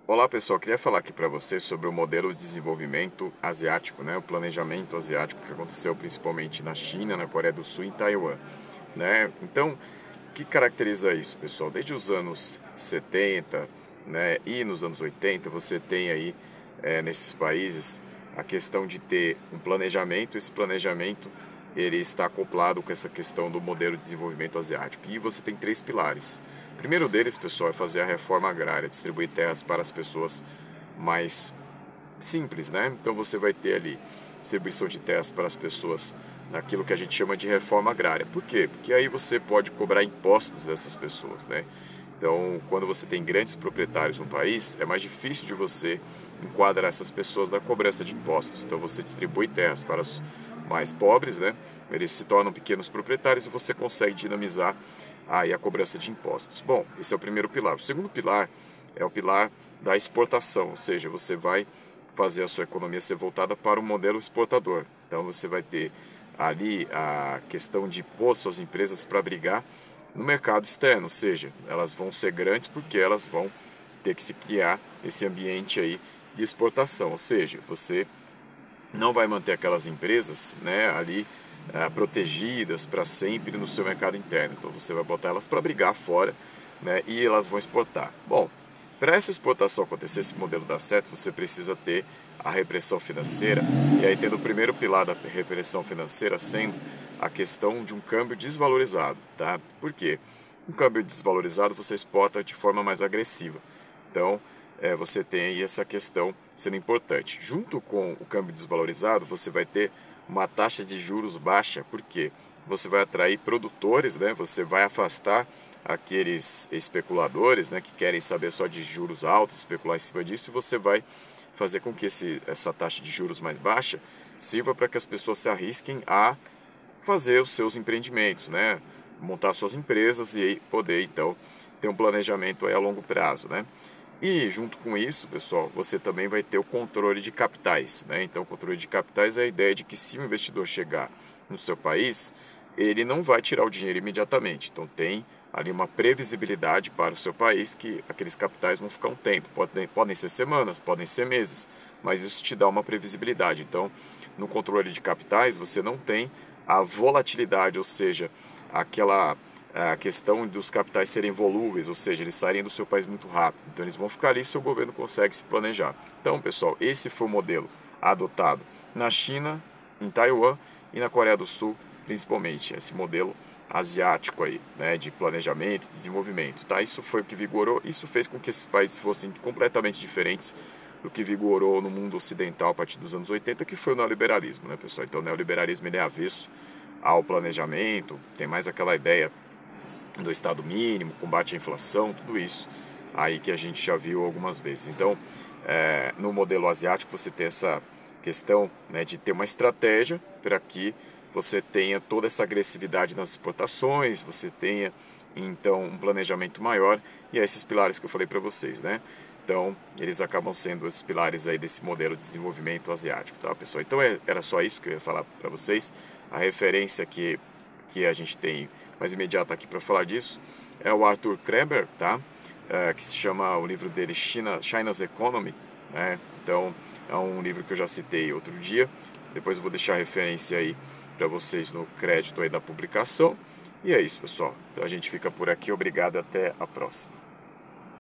Olá pessoal, queria falar aqui para vocês sobre o modelo de desenvolvimento asiático, né? O planejamento asiático que aconteceu principalmente na China, na Coreia do Sul e em Taiwan, né? Então, o que caracteriza isso, pessoal? Desde os anos 70, né, e nos anos 80, você tem aí nesses países a questão de ter um planejamento. Esse planejamento ele está acoplado com essa questão do modelo de desenvolvimento asiático. E você tem três pilares. O primeiro deles, pessoal, é fazer a reforma agrária, distribuir terras para as pessoas mais simples, né? Então você vai ter ali distribuição de terras para as pessoas naquilo que a gente chama de reforma agrária. Por quê? Porque aí você pode cobrar impostos dessas pessoas, né? Então, quando você tem grandes proprietários no país, é mais difícil de você enquadrar essas pessoas na cobrança de impostos. Então, você distribui terras para os mais pobres, né? Eles se tornam pequenos proprietários e você consegue dinamizar aí a cobrança de impostos. Bom, esse é o primeiro pilar. O segundo pilar é o pilar da exportação, ou seja, você vai fazer a sua economia ser voltada para o modelo exportador. Então, você vai ter ali a questão de pôr suas empresas para brigar no mercado externo, ou seja, elas vão ser grandes porque elas vão ter que se criar esse ambiente aí de exportação, ou seja, você não vai manter aquelas empresas, né, ali protegidas para sempre no seu mercado interno. Então você vai botar elas para brigar fora, né, e elas vão exportar. Bom, para essa exportação acontecer, esse modelo dar certo, você precisa ter a repressão financeira. E aí tendo o primeiro pilar da repressão financeira sendo a questão de um câmbio desvalorizado, tá? Por quê? Um câmbio desvalorizado você exporta de forma mais agressiva. Então, você tem aí essa questão sendo importante. Junto com o câmbio desvalorizado, você vai ter uma taxa de juros baixa, porque você vai atrair produtores, né? Você vai afastar aqueles especuladores, né, que querem saber só de juros altos, especular em cima disso, e você vai fazer com que essa taxa de juros mais baixa sirva para que as pessoas se arrisquem a fazer os seus empreendimentos, né? Montar suas empresas e aí poder, então, ter um planejamento aí a longo prazo, né? E junto com isso, pessoal, você também vai ter o controle de capitais, né? Então, o controle de capitais é a ideia de que se o investidor chegar no seu país, ele não vai tirar o dinheiro imediatamente. Então, tem ali uma previsibilidade para o seu país que aqueles capitais vão ficar um tempo. Podem ser semanas, podem ser meses, mas isso te dá uma previsibilidade. Então, no controle de capitais, você não tem a volatilidade, ou seja, aquela a questão dos capitais serem volúveis, ou seja, eles saírem do seu país muito rápido. Então eles vão ficar ali e seu governo consegue se planejar. Então, pessoal, esse foi o modelo adotado na China, em Taiwan e na Coreia do Sul, principalmente. Esse modelo asiático aí, né, de planejamento, desenvolvimento, tá? Isso foi o que vigorou, isso fez com que esses países fossem completamente diferentes do que vigorou no mundo ocidental a partir dos anos 80, que foi o neoliberalismo, né, pessoal? Então, o neoliberalismo ele é avesso ao planejamento, tem mais aquela ideia do Estado mínimo, combate à inflação, tudo isso aí que a gente já viu algumas vezes. Então, no modelo asiático você tem essa questão, né, de ter uma estratégia para que você tenha toda essa agressividade nas exportações, você tenha então um planejamento maior e é esses pilares que eu falei para vocês, né? Então, eles acabam sendo os pilares aí desse modelo de desenvolvimento asiático, tá, pessoal? Então, era só isso que eu ia falar para vocês. A referência que a gente tem mais imediata aqui para falar disso é o Arthur Kreber, tá? Que se chama, o livro dele, China's Economy, né? Então, é um livro que eu já citei outro dia. Depois eu vou deixar a referência aí para vocês no crédito aí da publicação. E é isso, pessoal. Então, a gente fica por aqui. Obrigado, até a próxima.